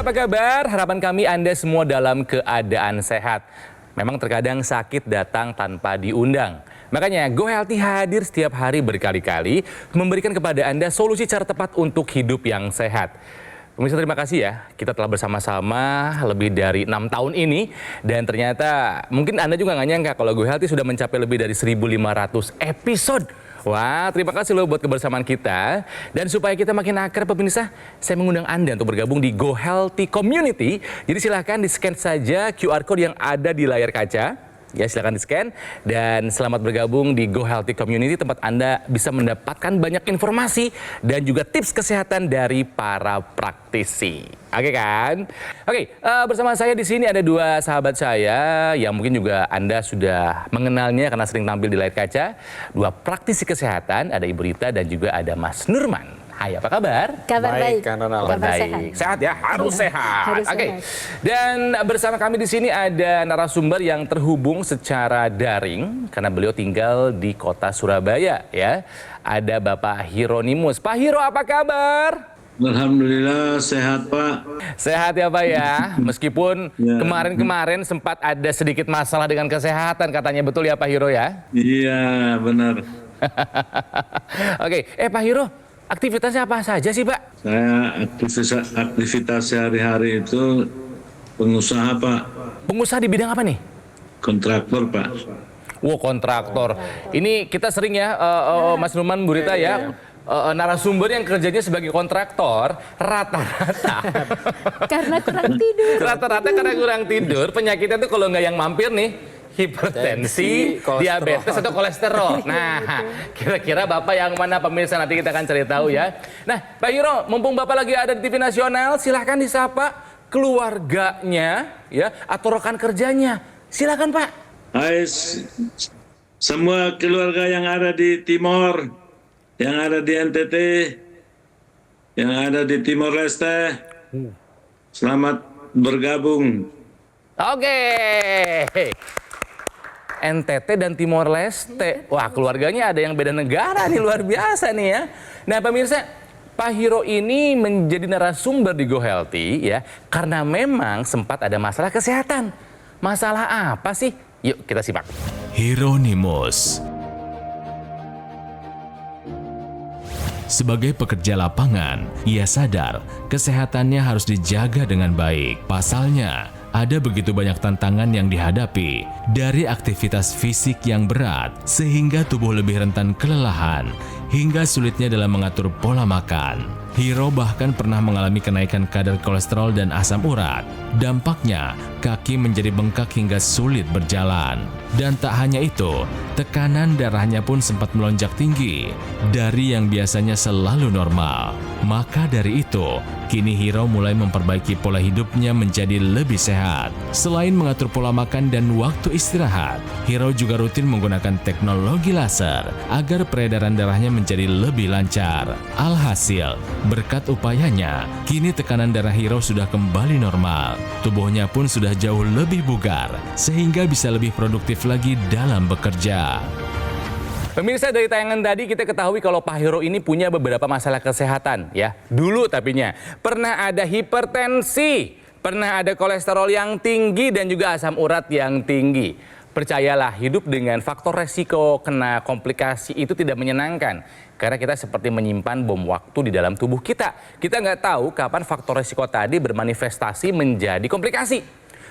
apa kabar? Harapan kami Anda semua dalam keadaan sehat. Memang terkadang sakit datang tanpa diundang. Makanya Go Healthy hadir setiap hari berkali-kali memberikan kepada Anda solusi cara tepat untuk hidup yang sehat. Pemirsa, terima kasih ya, kita telah bersama-sama lebih dari 6 tahun ini. Dan ternyata mungkin Anda juga nggak nyangka kalau Go Healthy sudah mencapai lebih dari 1.500 episode. Wah, terima kasih loh buat kebersamaan kita. Dan supaya kita makin akrab pemirsa, saya mengundang Anda untuk bergabung di Go Healthy Community. Jadi silahkan di-scan saja QR Code yang ada di layar kaca. Ya, silahkan di-scan. Dan selamat bergabung di Go Healthy Community, tempat Anda bisa mendapatkan banyak informasi dan juga tips kesehatan dari para praktisi. Oke kan? Oke, bersama saya di sini ada dua sahabat saya yang mungkin juga Anda sudah mengenalnya karena sering tampil di layar kaca. Dua praktisi kesehatan, ada Ibu Rita dan juga ada Mas Nurman. Hai, apa kabar? Kabar baik. Kabar baik. Sehat ya? Harus sehat. Oke. Sehat. Dan bersama kami di sini ada narasumber yang terhubung secara daring karena beliau tinggal di kota Surabaya ya. Ada Bapak Hieronimus. Pak Hiro, apa kabar? Alhamdulillah sehat Pak. Sehat ya Pak ya. Meskipun kemarin-kemarin sempat ada sedikit masalah dengan kesehatan katanya, betul ya Pak Hiro ya? Iya benar. Oke, Pak Hiro, aktivitasnya apa saja sih Pak? Saya aktivitas sehari-hari itu pengusaha Pak. Pengusaha di bidang apa nih? Kontraktor Pak. Wow, kontraktor. Ini kita sering ya, Mas Nurman, Bu Rita ya, narasumber yang kerjanya sebagai kontraktor, rata-rata. Karena kurang tidur. Rata-rata karena kurang tidur, penyakitnya tuh kalau nggak yang mampir nih, hipertensi, diabetes atau kolesterol. Nah, kira-kira Bapak yang mana pemirsa, nanti kita akan cari tahu ya. Nah, Pak Hiro, mumpung Bapak lagi ada di TV nasional, silahkan disapa keluarganya ya atau rekan kerjanya. Silakan Pak. Hai semua keluarga yang ada di Timor, yang ada di NTT, yang ada di Timor Leste, selamat bergabung. Oke. NTT dan Timor Leste. Wah, keluarganya ada yang beda negara nih, luar biasa nih ya. Nah, pemirsa, Pak Hiro ini menjadi narasumber di Go Healthy ya karena memang sempat ada masalah kesehatan. Masalah apa sih? Yuk kita simak. Hieronimus. Sebagai pekerja lapangan, ia sadar kesehatannya harus dijaga dengan baik. Pasalnya, ada begitu banyak tantangan yang dihadapi dari aktivitas fisik yang berat sehingga tubuh lebih rentan kelelahan hingga sulitnya dalam mengatur pola makan. Hiro bahkan pernah mengalami kenaikan kadar kolesterol dan asam urat. Dampaknya, kaki menjadi bengkak hingga sulit berjalan. Dan tak hanya itu, tekanan darahnya pun sempat melonjak tinggi dari yang biasanya selalu normal. Maka dari itu, kini Hiro mulai memperbaiki pola hidupnya menjadi lebih sehat. Selain mengatur pola makan dan waktu istirahat, Hiro juga rutin menggunakan teknologi laser agar peredaran darahnya menjadi lebih lancar. Alhasil, berkat upayanya, kini tekanan darah Hiro sudah kembali normal. Tubuhnya pun sudah jauh lebih bugar, sehingga bisa lebih produktif lagi dalam bekerja. Pemirsa, dari tayangan tadi kita ketahui kalau Pak Hiro ini punya beberapa masalah kesehatan ya. Dulu tapinya pernah ada hipertensi, pernah ada kolesterol yang tinggi dan juga asam urat yang tinggi. Percayalah, hidup dengan faktor resiko kena komplikasi itu tidak menyenangkan. Karena kita seperti menyimpan bom waktu di dalam tubuh kita. Kita nggak tahu kapan faktor resiko tadi bermanifestasi menjadi komplikasi.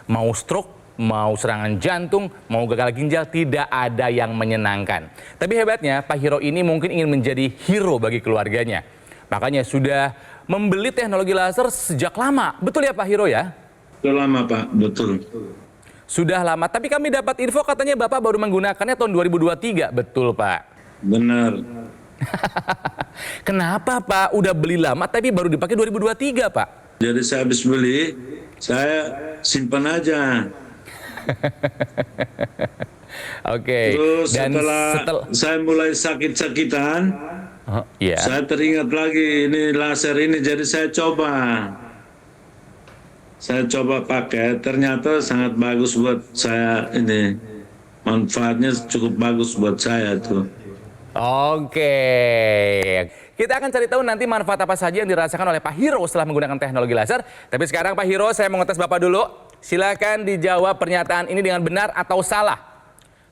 Mau stroke, mau serangan jantung, mau gagal ginjal, tidak ada yang menyenangkan. Tapi hebatnya, Pak Hiro ini mungkin ingin menjadi hero bagi keluarganya. Makanya sudah membeli teknologi laser sejak lama. Betul ya Pak Hiro ya? Sudah lama Pak, betul. Sudah lama, tapi kami dapat info katanya Bapak baru menggunakannya tahun 2023. Betul Pak? Benar. Kenapa Pak? Udah beli lama tapi baru dipakai 2023 Pak? Jadi saya habis beli, saya simpan aja. Oke. Terus Dan setelah saya mulai sakit-sakitan, saya teringat lagi ini laser ini, jadi saya coba. Saya coba pakai, ternyata sangat bagus buat saya ini. Manfaatnya cukup bagus buat saya tuh. Oke. kita akan cari tahu nanti manfaat apa saja yang dirasakan oleh Pak Hiro setelah menggunakan teknologi laser. Tapi sekarang Pak Hiro, saya mau ngetes Bapak dulu. Silakan dijawab pernyataan ini dengan benar atau salah.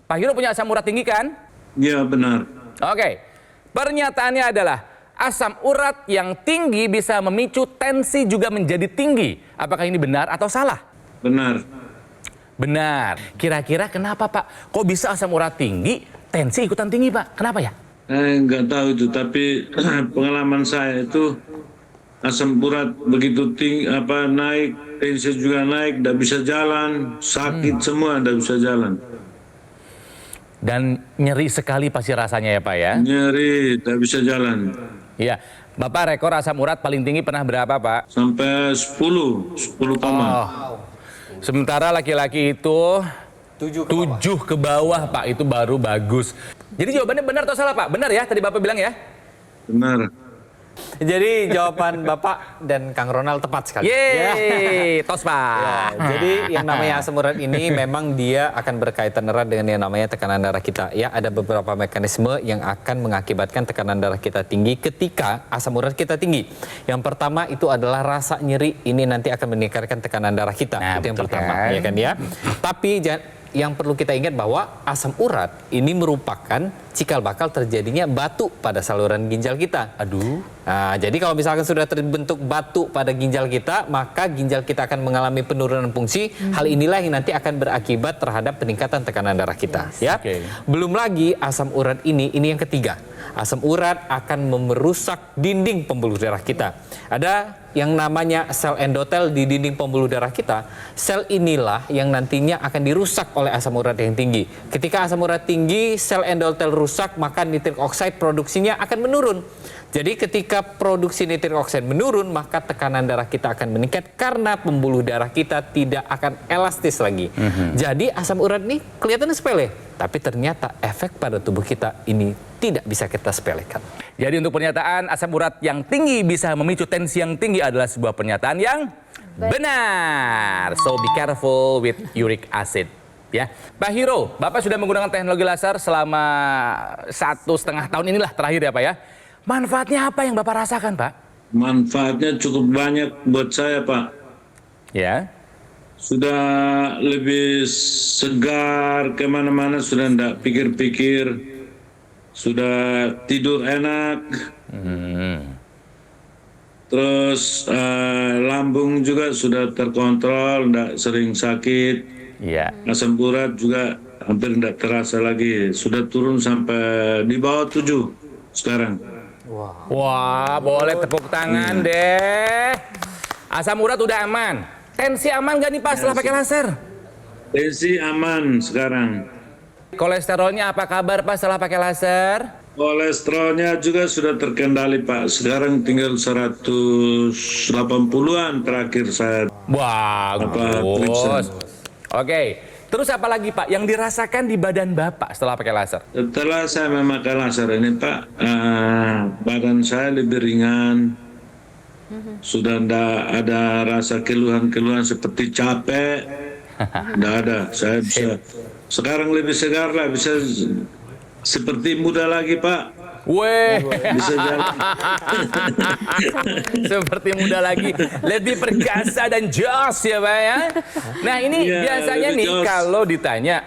Pak Hiro punya asam urat tinggi kan? Ya, benar. Oke, pernyataannya adalah asam urat yang tinggi bisa memicu tensi juga menjadi tinggi. Apakah ini benar atau salah? Benar. Benar. Kira-kira kenapa Pak? Kok bisa asam urat tinggi, tensi ikutan tinggi Pak? Kenapa ya? Nggak tahu itu, tapi pengalaman saya itu asam urat begitu tinggi, naik, tensi juga naik, tidak bisa jalan, sakit semua, tidak bisa jalan. Dan nyeri sekali pasti rasanya ya Pak ya? Nyeri, tidak bisa jalan. Iya. Bapak rekor asam urat paling tinggi pernah berapa Pak? Sampai 10 koma. Sementara laki-laki itu 7 ke bawah Pak, itu baru bagus. Jadi jawabannya benar atau salah Pak? Benar ya, tadi Bapak bilang ya? Benar. Jadi jawaban Bapak dan Kang Ronald tepat sekali. Yeay, tos Pak. Ya, jadi yang namanya asam urat ini memang dia akan berkaitan erat dengan yang namanya tekanan darah kita. Ya, ada beberapa mekanisme yang akan mengakibatkan tekanan darah kita tinggi ketika asam urat kita tinggi. Yang pertama itu adalah rasa nyeri. Ini nanti akan meningkatkan tekanan darah kita. Nah, itu yang betul pertama, kan? ya kan ya. Tapi yang perlu kita ingat bahwa asam urat ini merupakan cikal bakal terjadinya batu pada saluran ginjal kita. Aduh. Nah, jadi kalau misalkan sudah terbentuk batu pada ginjal kita, maka ginjal kita akan mengalami penurunan fungsi. Hal inilah yang nanti akan berakibat terhadap peningkatan tekanan darah kita. Ya. Oke. Belum lagi asam urat ini yang ketiga. Asam urat akan merusak dinding pembuluh darah kita. Ada yang namanya sel endotel di dinding pembuluh darah kita. Sel inilah yang nantinya akan dirusak oleh asam urat yang tinggi. Ketika asam urat tinggi, sel endotel rusak, maka nitrik oksida produksinya akan menurun. Jadi ketika produksi nitrik oksida menurun, maka tekanan darah kita akan meningkat karena pembuluh darah kita tidak akan elastis lagi. Jadi asam urat ini kelihatannya sepele, tapi ternyata efek pada tubuh kita ini tidak bisa kita sepelekan. Jadi untuk pernyataan asam urat yang tinggi bisa memicu tensi yang tinggi adalah sebuah pernyataan yang benar. So be careful with uric acid. Ya, Pak Hiro, Bapak sudah menggunakan teknologi laser selama 1,5 tahun inilah terakhir ya Pak ya. Manfaatnya apa yang Bapak rasakan Pak? Manfaatnya cukup banyak buat saya, Pak. Ya. Sudah lebih segar, kemana-mana sudah tidak pikir-pikir, sudah tidur enak, terus lambung juga sudah terkontrol, tidak sering sakit, asam urat juga hampir tidak terasa lagi, sudah turun sampai di bawah 7 sekarang. Wah, boleh tepuk tangan deh. Asam urat udah aman. Tensi aman gak nih Pak setelah pakai laser? Tensi aman sekarang. Kolesterolnya apa kabar Pak setelah pakai laser? Kolesterolnya juga sudah terkendali Pak. Sekarang tinggal 180-an terakhir saya. Bagus. Oke. Terus apa lagi Pak yang dirasakan di badan Bapak setelah pakai laser? Setelah saya memakai laser ini Pak, badan saya lebih ringan. Sudah tidak ada rasa keluhan-keluhan seperti capek. Tidak ada. Saya bisa sekarang lebih segar lah, bisa seperti muda lagi Pak. Weh, bisa jalan. Seperti muda lagi, lebih perkasa dan jos ya Pak ya. Nah ini biasanya nih jos. Kalau ditanya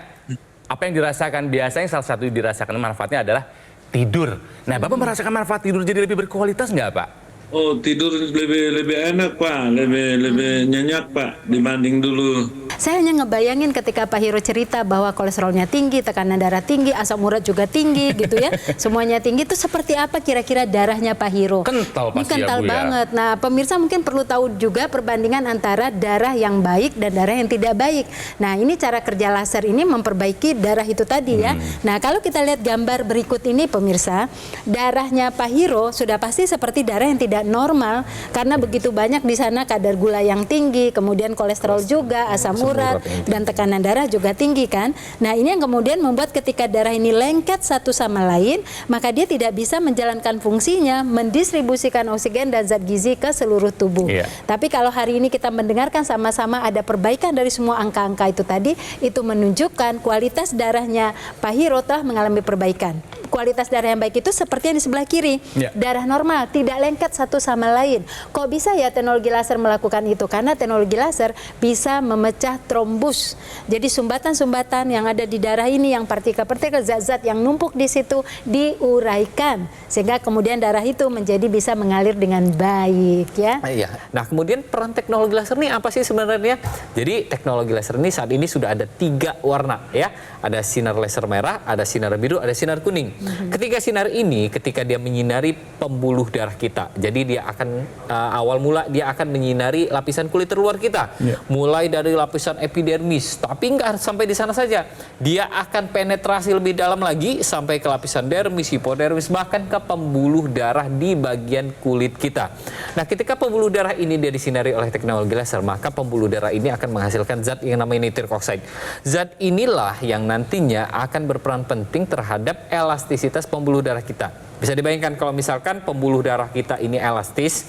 apa yang dirasakan, biasanya salah satu yang dirasakan manfaatnya adalah tidur. Nah Bapak merasakan manfaat tidur jadi lebih berkualitas nggak Pak? Oh, tidur lebih enak Pak, lebih nyenyak Pak dibanding dulu. Saya hanya ngebayangin ketika Pak Hiro cerita bahwa kolesterolnya tinggi, tekanan darah tinggi, asam urat juga tinggi gitu ya. Semuanya tinggi, itu seperti apa kira-kira darahnya Pak Hiro? Kental pasti. Ini kental ya, Bu, banget. Ya. Nah, pemirsa mungkin perlu tahu juga perbandingan antara darah yang baik dan darah yang tidak baik. Nah, ini cara kerja laser ini memperbaiki darah itu tadi ya. Nah, kalau kita lihat gambar berikut ini pemirsa, darahnya Pak Hiro sudah pasti seperti darah yang tidak normal karena begitu banyak di sana kadar gula yang tinggi, kemudian kolesterol juga, asam urat dan tekanan darah juga tinggi kan. Nah, ini yang kemudian membuat ketika darah ini lengket satu sama lain, maka dia tidak bisa menjalankan fungsinya mendistribusikan oksigen dan zat gizi ke seluruh tubuh. Tapi kalau hari ini kita mendengarkan sama-sama ada perbaikan dari semua angka-angka itu tadi, itu menunjukkan kualitas darahnya Pak Hiro telah mengalami perbaikan. kualitas darah yang baik itu seperti yang di sebelah kiri. Ya. Darah normal, tidak lengket satu sama lain. Kok bisa ya teknologi laser melakukan itu? Karena teknologi laser bisa memecah trombus. Jadi sumbatan-sumbatan yang ada di darah ini, yang partikel-partikel zat-zat yang numpuk di situ diuraikan. Sehingga kemudian darah itu menjadi bisa mengalir dengan baik ya. Iya. Nah, kemudian peran teknologi laser ini apa sih sebenarnya? Jadi teknologi laser ini saat ini sudah ada 3 warna ya. Ada sinar laser merah, ada sinar biru, ada sinar kuning. Ketiga sinar ini ketika dia menyinari pembuluh darah kita. Jadi dia akan awal mula dia akan menyinari lapisan kulit terluar kita. Mulai dari lapisan epidermis, tapi nggak sampai di sana saja. Dia akan penetrasi lebih dalam lagi sampai ke lapisan dermis, hipodermis, bahkan ke pembuluh darah di bagian kulit kita. Nah, ketika pembuluh darah ini dia disinari oleh teknologi laser, maka pembuluh darah ini akan menghasilkan zat yang namanya nitric oxide. Zat inilah yang nantinya akan berperan penting terhadap elastisitas pembuluh darah kita. Bisa dibayangkan kalau misalkan pembuluh darah kita ini elastis,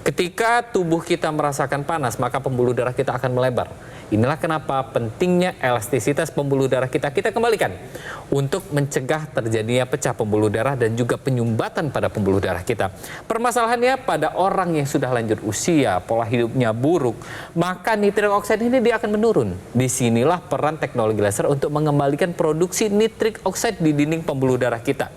ketika tubuh kita merasakan panas, maka pembuluh darah kita akan melebar. Inilah kenapa pentingnya elastisitas pembuluh darah kita kembalikan untuk mencegah terjadinya pecah pembuluh darah dan juga penyumbatan pada pembuluh darah kita. Permasalahannya pada orang yang sudah lanjut usia, pola hidupnya buruk, maka nitric oxide ini dia akan menurun. Disinilah peran teknologi laser untuk mengembalikan produksi nitric oxide di dinding pembuluh darah kita.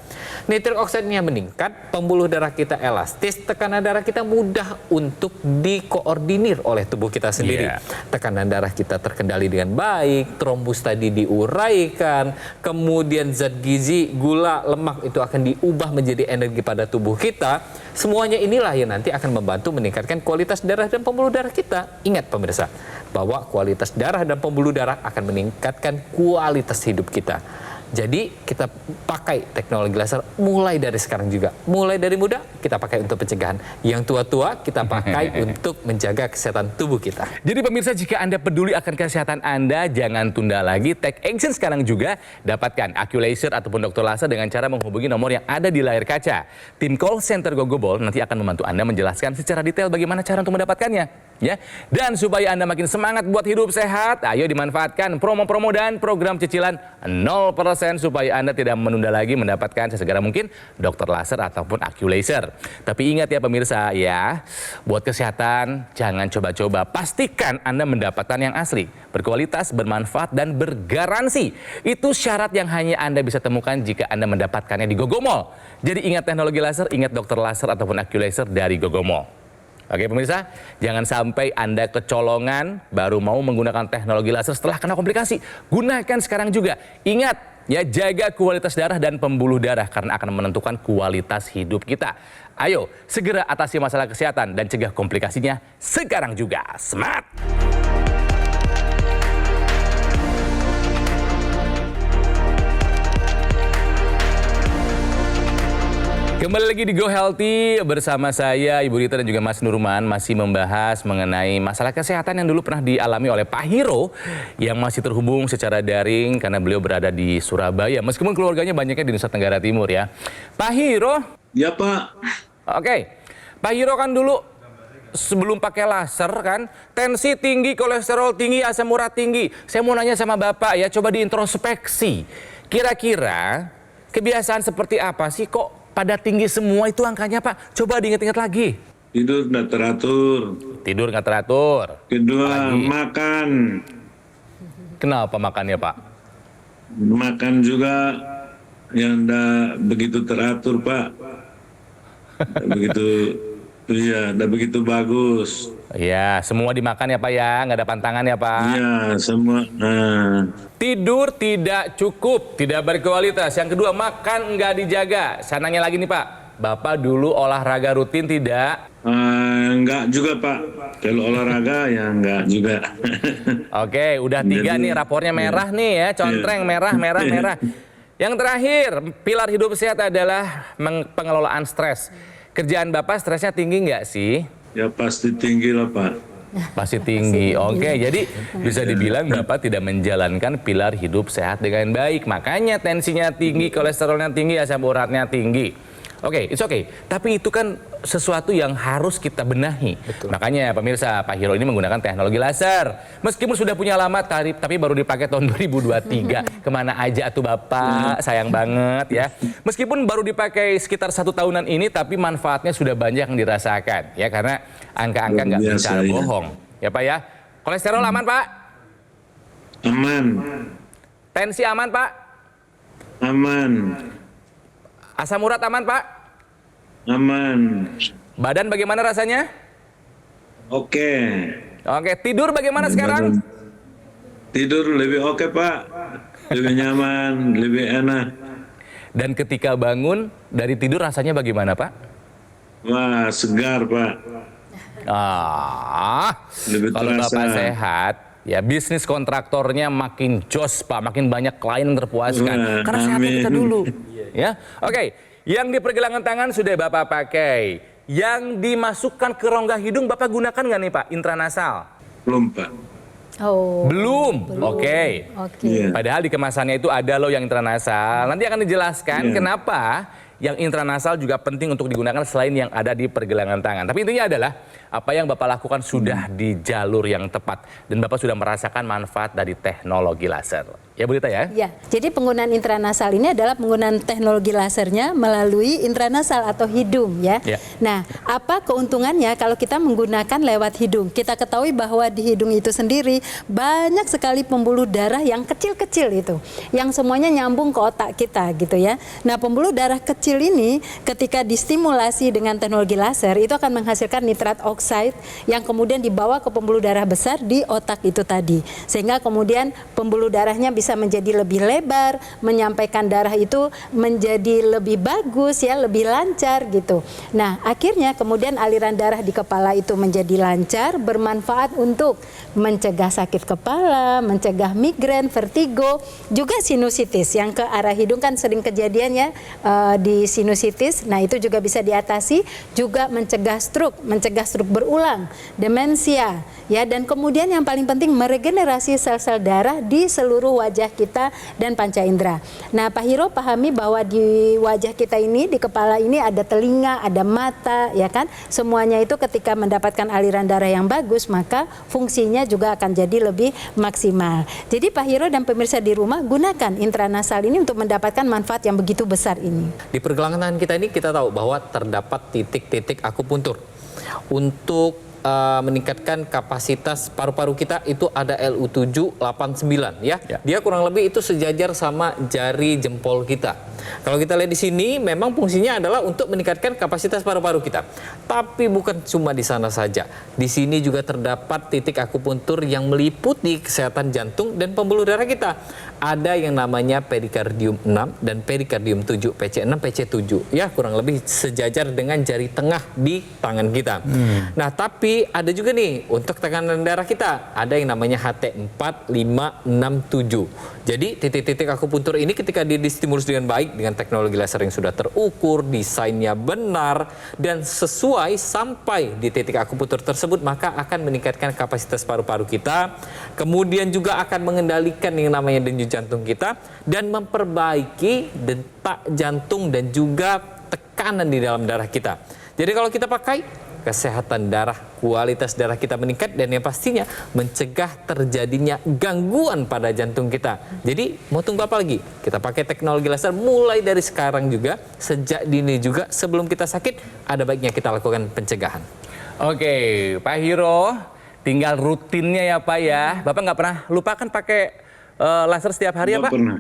Nitric oxide-nya meningkat, pembuluh darah kita elastis, tekanan darah kita mudah untuk dikoordinir oleh tubuh kita sendiri. Tekanan darah kita terkendali dengan baik, trombus tadi diuraikan, kemudian zat gizi, gula, lemak itu akan diubah menjadi energi pada tubuh kita. Semuanya inilah yang nanti akan membantu meningkatkan kualitas darah dan pembuluh darah kita. Ingat pemirsa, bahwa kualitas darah dan pembuluh darah akan meningkatkan kualitas hidup kita. Jadi kita pakai teknologi laser mulai dari sekarang juga. Mulai dari muda kita pakai untuk pencegahan. Yang tua-tua kita pakai untuk menjaga kesehatan tubuh kita. Jadi pemirsa, jika Anda peduli akan kesehatan Anda, jangan tunda lagi. Take action sekarang juga. Dapatkan AccuLaser ataupun dokter laser dengan cara menghubungi nomor yang ada di layar kaca. Tim call center Gogoball nanti akan membantu Anda menjelaskan secara detail bagaimana cara untuk mendapatkannya. Ya, dan supaya Anda makin semangat buat hidup sehat, ayo dimanfaatkan promo-promo dan program cicilan 0% supaya Anda tidak menunda lagi mendapatkan sesegera mungkin dokter laser ataupun AccuLaser. Tapi ingat ya pemirsa ya, buat kesehatan jangan coba-coba. Pastikan Anda mendapatkan yang asli, berkualitas, bermanfaat, dan bergaransi. Itu syarat yang hanya Anda bisa temukan jika Anda mendapatkannya di Gogomall. Jadi ingat teknologi laser, ingat dokter laser ataupun AccuLaser dari Gogomall. Oke pemirsa, jangan sampai Anda kecolongan baru mau menggunakan teknologi laser setelah kena komplikasi. Gunakan sekarang juga. Ingat, ya, jaga kualitas darah dan pembuluh darah karena akan menentukan kualitas hidup kita. Ayo, segera atasi masalah kesehatan dan cegah komplikasinya sekarang juga. Semangat! Kembali lagi di Go Healthy bersama saya, Ibu Rita dan juga Mas Nurman masih membahas mengenai masalah kesehatan yang dulu pernah dialami oleh Pak Hiro yang masih terhubung secara daring karena beliau berada di Surabaya. Meskipun keluarganya banyaknya di Nusa Tenggara Timur ya. Pak Hiro. Ya Pak. Oke. Pak Hiro kan dulu sebelum pakai laser kan, tensi tinggi, kolesterol tinggi, asam urat tinggi. Saya mau nanya sama Bapak ya, coba diintrospeksi. Kira-kira kebiasaan seperti apa sih kok pada tinggi semua itu angkanya Pak? Coba diingat-ingat lagi. Tidur nggak teratur. Tidur nggak teratur. Kedua, makan. Kenapa makannya Pak? Makan juga yang nggak begitu teratur Pak. Nggak begitu, iya, nggak begitu bagus. Ya, semua dimakan ya Pak ya, nggak ada pantangan ya Pak? Iya, semua. Tidur tidak cukup, tidak berkualitas. Yang kedua, makan nggak dijaga. Saya nanya lagi nih Pak, Bapak dulu olahraga rutin tidak? Enggak juga Pak. Kalau olahraga ya enggak juga. Oke, udah 3 nih rapornya merah nih ya, contreng merah. Yang terakhir, pilar hidup sehat adalah pengelolaan stres. Kerjaan Bapak stresnya tinggi nggak sih? Ya pasti tinggi lah Pak. Pasti tinggi. Oke, jadi bisa dibilang Bapak tidak menjalankan pilar hidup sehat dengan baik. Makanya tensinya tinggi, kolesterolnya tinggi, asam uratnya tinggi. Oke, it's okay. Tapi itu kan sesuatu yang harus kita benahi. Betul. Makanya pemirsa, Pak Hiro ini menggunakan teknologi laser. Meskipun sudah punya lama tapi baru dipakai tahun 2023. Kemana aja tuh Bapak, sayang banget ya. Meskipun baru dipakai sekitar 1 tahunan ini, tapi manfaatnya sudah banyak yang dirasakan. Ya, karena angka-angka nggak bisa bohong. Ya Pak ya. Kolesterol aman Pak? Aman. Tensi aman Pak? Aman. Asam urat aman Pak? Aman. Badan bagaimana rasanya? Oke. Oke, tidur bagaimana sekarang? Tidur lebih oke Pak. Lebih nyaman, lebih enak. Dan ketika bangun dari tidur rasanya bagaimana Pak? Wah, segar Pak. Lebih Kalau terasa. Bapak sehat, ya bisnis kontraktornya makin jos Pak, makin banyak klien yang terpuaskan. Wah, Karena sehatnya kita amin. dulu. Ya, oke. Yang di pergelangan tangan sudah Bapak pakai. Yang dimasukkan ke rongga hidung Bapak gunakan nggak nih Pak? Intranasal? Belum Pak. Oh. Belum. Oke. Oke. Iya. Padahal di kemasannya itu ada loh yang intranasal. Nanti akan dijelaskan Iya. kenapa yang intranasal juga penting untuk digunakan selain yang ada di pergelangan tangan. Tapi intinya adalah apa yang Bapak lakukan sudah di jalur yang tepat dan Bapak sudah merasakan manfaat dari teknologi laser. Ya Bu Dita ya? Ya, jadi penggunaan intranasal ini adalah penggunaan teknologi lasernya melalui intranasal atau hidung ya. Ya. Nah, apa keuntungannya kalau kita menggunakan lewat hidung? Kita ketahui bahwa di hidung itu sendiri banyak sekali pembuluh darah yang kecil-kecil itu, yang semuanya nyambung ke otak kita gitu ya. Nah, pembuluh darah kecil ini ketika distimulasi dengan teknologi laser itu akan menghasilkan nitrat oksida yang kemudian dibawa ke pembuluh darah besar di otak itu tadi. Sehingga kemudian pembuluh darahnya bisa menjadi lebih lebar, menyampaikan darah itu menjadi lebih bagus ya, lebih lancar gitu. Nah, akhirnya kemudian aliran darah di kepala itu menjadi lancar, bermanfaat untuk mencegah sakit kepala, mencegah migrain, vertigo, juga sinusitis yang ke arah hidung kan sering kejadiannya di sinusitis. Nah, itu juga bisa diatasi, juga mencegah stroke berulang, demensia ya, dan kemudian yang paling penting meregenerasi sel-sel darah di seluruh wajah kita dan panca indera. Nah, Pak Hiro pahami bahwa di wajah kita ini, di kepala ini ada telinga, ada mata, ya kan? Semuanya itu ketika mendapatkan aliran darah yang bagus, maka fungsinya juga akan jadi lebih maksimal. Jadi Pak Hiro dan pemirsa di rumah gunakan intranasal ini untuk mendapatkan manfaat yang begitu besar ini. Di pergelangan tangan kita ini kita tahu bahwa terdapat titik-titik akupuntur. Untuk meningkatkan kapasitas paru-paru kita itu ada LU789 ya. Dia kurang lebih itu sejajar sama jari jempol kita. Kalau kita lihat di sini memang fungsinya adalah untuk meningkatkan kapasitas paru-paru kita. Tapi bukan cuma di sana saja. Di sini juga terdapat titik akupuntur yang meliputi kesehatan jantung dan pembuluh darah kita. Ada yang namanya perikardium 6 dan perikardium 7, PC6, PC7 ya, kurang lebih sejajar dengan jari tengah di tangan kita. Nah, tapi ada juga nih untuk tekanan darah kita, ada yang namanya HT4, 5, 6, 7. Jadi titik-titik akupuntur ini ketika distimulus dengan baik dengan teknologi laser yang sudah terukur, desainnya benar dan sesuai sampai di titik akupuntur tersebut, maka akan meningkatkan kapasitas paru-paru kita, kemudian juga akan mengendalikan yang namanya denyut jantung kita dan memperbaiki detak jantung dan juga tekanan di dalam darah kita. Jadi kalau kita pakai, kesehatan darah, kualitas darah kita meningkat dan yang pastinya mencegah terjadinya gangguan pada jantung kita. Jadi mau tunggu apa lagi? Kita pakai teknologi laser mulai dari sekarang juga, sejak dini juga, sebelum kita sakit, ada baiknya kita lakukan pencegahan. Oke, Pak Hiro, tinggal rutinnya ya Pak ya. Bapak nggak pernah lupa kan pakai laser setiap hari ya Nggak Pak? pernah.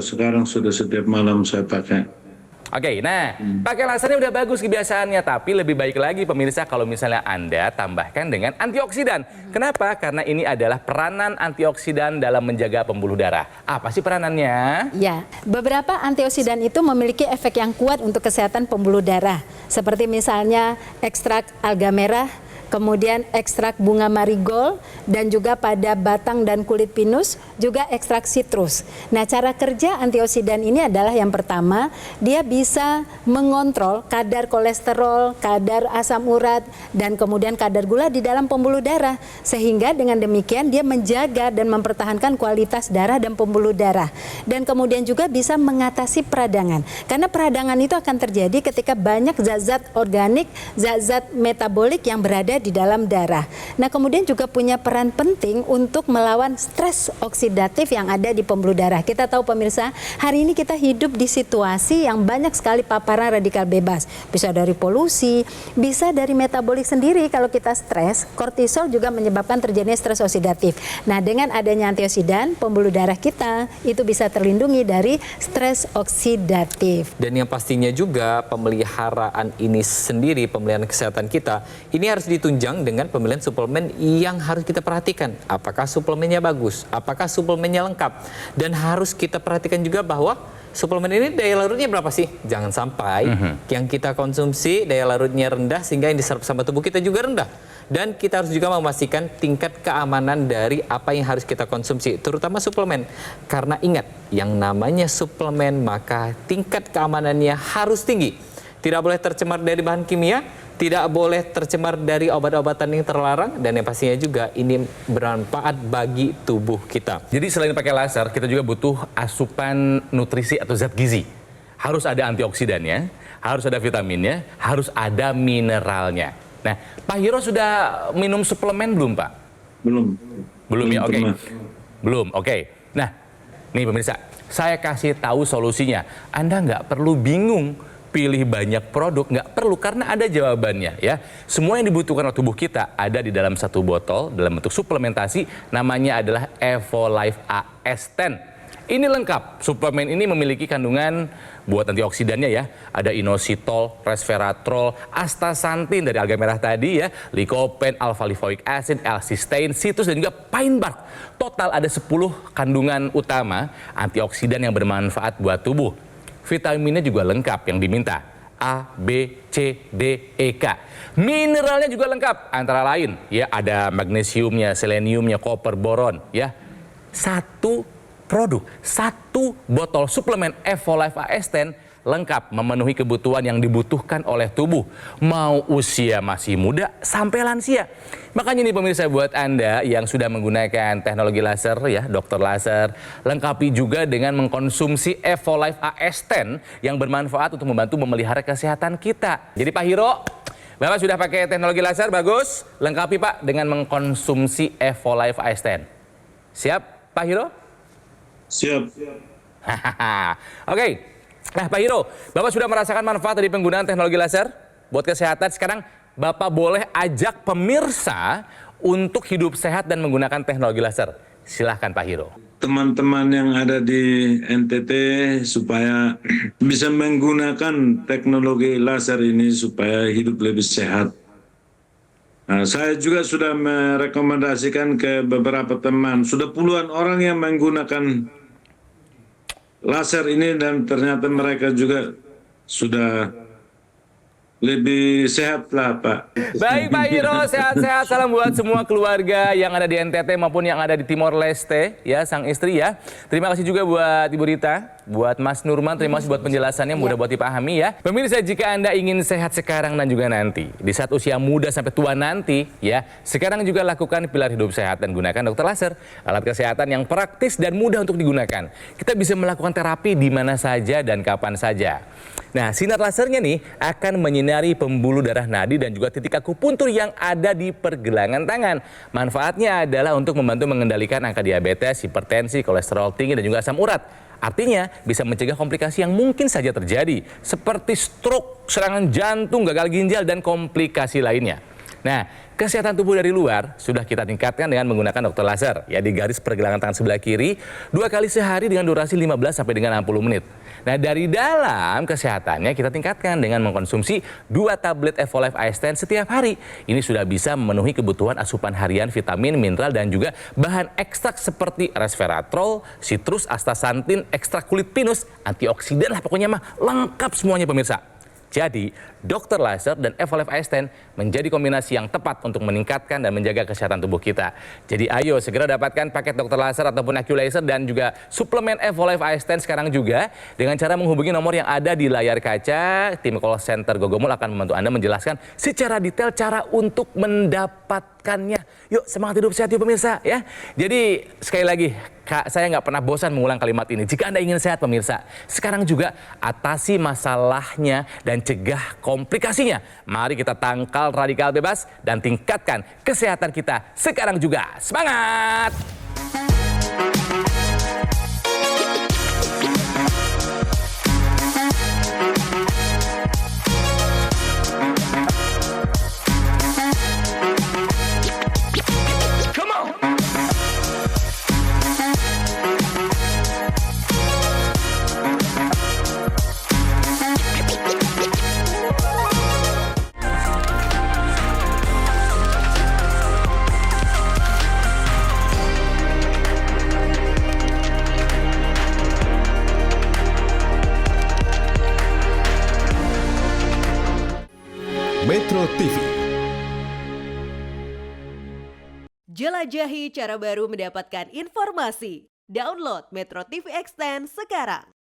Sekarang sudah setiap malam saya pakai. Oke, nah pakai lasernya udah bagus kebiasaannya, tapi lebih baik lagi pemirsa kalau misalnya Anda tambahkan dengan antioksidan. Kenapa? Karena ini adalah peranan antioksidan dalam menjaga pembuluh darah. Apa sih peranannya? Ya, beberapa antioksidan itu memiliki efek yang kuat untuk kesehatan pembuluh darah. Seperti misalnya ekstrak alga merah, kemudian ekstrak bunga marigold, dan juga pada batang dan kulit pinus, juga ekstrak sitrus. Nah, cara kerja antioksidan ini adalah yang pertama, dia bisa mengontrol kadar kolesterol, kadar asam urat, dan kemudian kadar gula di dalam pembuluh darah. Sehingga dengan demikian dia menjaga dan mempertahankan kualitas darah dan pembuluh darah. Dan kemudian juga bisa mengatasi peradangan. Karena peradangan itu akan terjadi ketika banyak zat-zat organik, zat-zat metabolik yang berada di dalam darah. Nah, kemudian juga punya peran penting untuk melawan stres oksidatif yang ada di pembuluh darah. Kita tahu pemirsa, hari ini kita hidup di situasi yang banyak sekali paparan radikal bebas. Bisa dari polusi, bisa dari metabolik sendiri. Kalau kita stres, kortisol juga menyebabkan terjadinya stres oksidatif. Nah, dengan adanya antioksidan, pembuluh darah kita itu bisa terlindungi dari stres oksidatif. Dan yang pastinya juga pemeliharaan ini sendiri, pemeliharaan kesehatan kita, ini harus ditunjang dengan pemilihan suplemen yang harus kita perhatikan. Apakah suplemennya bagus? Apakah suplemennya lengkap? Dan harus kita perhatikan juga bahwa suplemen ini daya larutnya berapa sih? Jangan sampai yang kita konsumsi daya larutnya rendah sehingga yang diserap sama tubuh kita juga rendah. Dan kita harus juga memastikan tingkat keamanan dari apa yang harus kita konsumsi, terutama suplemen. Karena ingat, yang namanya suplemen maka tingkat keamanannya harus tinggi. Tidak boleh tercemar dari bahan kimia, tidak boleh tercemar dari obat-obatan yang terlarang, dan yang pastinya juga ini bermanfaat bagi tubuh kita. Jadi selain pakai laser, kita juga butuh asupan nutrisi atau zat gizi. Harus ada antioksidannya, harus ada vitaminnya, harus ada mineralnya. Nah, Pak Hiro sudah minum suplemen belum, Pak? Belum. Belum ya, oke. pernah. Belum, oke. Nah, nih pemirsa, saya kasih tahu solusinya. Anda nggak perlu bingung pilih banyak produk, nggak perlu, karena ada jawabannya ya. Semua yang dibutuhkan oleh tubuh kita ada di dalam satu botol dalam bentuk suplementasi, namanya adalah Evolife AS10. Ini lengkap, suplemen ini memiliki kandungan buat antioksidannya ya. Ada inositol, resveratrol, astaxanthin dari alga merah tadi ya, lycopene, alpha lipoic acid, L-cysteine, citrus, dan juga pine bark. Total ada 10 kandungan utama antioksidan yang bermanfaat buat tubuh. Vitaminnya juga lengkap yang diminta, A, B, C, D, E, K. Mineralnya juga lengkap, antara lain ya ada magnesiumnya, seleniumnya, koper, boron ya. Satu botol suplemen Evolife AS10 lengkap memenuhi kebutuhan yang dibutuhkan oleh tubuh, mau usia masih muda sampai lansia. Makanya nih pemirsa, buat Anda yang sudah menggunakan teknologi laser ya, dokter laser, lengkapi juga dengan mengkonsumsi Evolife AS10 yang bermanfaat untuk membantu memelihara kesehatan kita. Jadi Pak Hiro, Bapak sudah pakai teknologi laser, bagus. Lengkapi Pak dengan mengkonsumsi Evolife AS10. Siap Pak Hiro? Siap. Oke. Nah Pak Hiro, Bapak sudah merasakan manfaat dari penggunaan teknologi laser buat kesehatan. Sekarang Bapak boleh ajak pemirsa untuk hidup sehat dan menggunakan teknologi laser. Silahkan Pak Hiro. Teman-teman yang ada di NTT supaya bisa menggunakan teknologi laser ini supaya hidup lebih sehat. Nah, saya juga sudah merekomendasikan ke beberapa teman, sudah puluhan orang yang menggunakan laser ini dan ternyata mereka juga sudah lebih sehat lah Pak. Baik Pak Hiro, sehat-sehat. Salam buat semua keluarga yang ada di NTT maupun yang ada di Timor Leste ya, sang istri ya. Terima kasih juga buat Ibu Rita, buat Mas Nurman, terima kasih buat penjelasannya, mudah buat dipahami ya. Pemirsa, jika Anda ingin sehat sekarang dan juga nanti, di saat usia muda sampai tua nanti ya, sekarang juga lakukan pilar hidup sehat dan gunakan dokter laser, alat kesehatan yang praktis dan mudah untuk digunakan. Kita bisa melakukan terapi di mana saja dan kapan saja. Nah, sinar lasernya nih akan menyinari pembuluh darah nadi dan juga titik akupuntur yang ada di pergelangan tangan. Manfaatnya adalah untuk membantu mengendalikan angka diabetes, hipertensi, kolesterol tinggi, dan juga asam urat. Artinya bisa mencegah komplikasi yang mungkin saja terjadi, seperti stroke, serangan jantung, gagal ginjal, dan komplikasi lainnya. Nah, kesehatan tubuh dari luar sudah kita tingkatkan dengan menggunakan dokter laser ya, di garis pergelangan tangan sebelah kiri 2 kali sehari dengan durasi 15 sampai dengan 60 menit. Nah, dari dalam kesehatannya kita tingkatkan dengan mengkonsumsi 2 tablet Evolife AS10 setiap hari. Ini sudah bisa memenuhi kebutuhan asupan harian vitamin, mineral, dan juga bahan ekstrak seperti resveratrol, citrus, astaxanthin, ekstrak kulit pinus, antioksidan lah pokoknya mah lengkap semuanya pemirsa. Jadi, dokter laser dan Evolve Eye Stand menjadi kombinasi yang tepat untuk meningkatkan dan menjaga kesehatan tubuh kita. Jadi ayo segera dapatkan paket dokter laser ataupun AccuLaser dan juga suplemen Evolve Eye Stand sekarang juga dengan cara menghubungi nomor yang ada di layar kaca. Tim call center Gogomol akan membantu Anda menjelaskan secara detail cara untuk mendapatkannya. Yuk semangat hidup sehat yuk pemirsa ya. Jadi sekali lagi saya nggak pernah bosan mengulang kalimat ini. Jika Anda ingin sehat pemirsa, sekarang juga atasi masalahnya dan cegah komplikasinya. Mari kita tangkal radikal bebas dan tingkatkan kesehatan kita sekarang juga. Semangat! Metro TV. Jelajahi cara baru mendapatkan informasi. Download Metro TV Extend sekarang.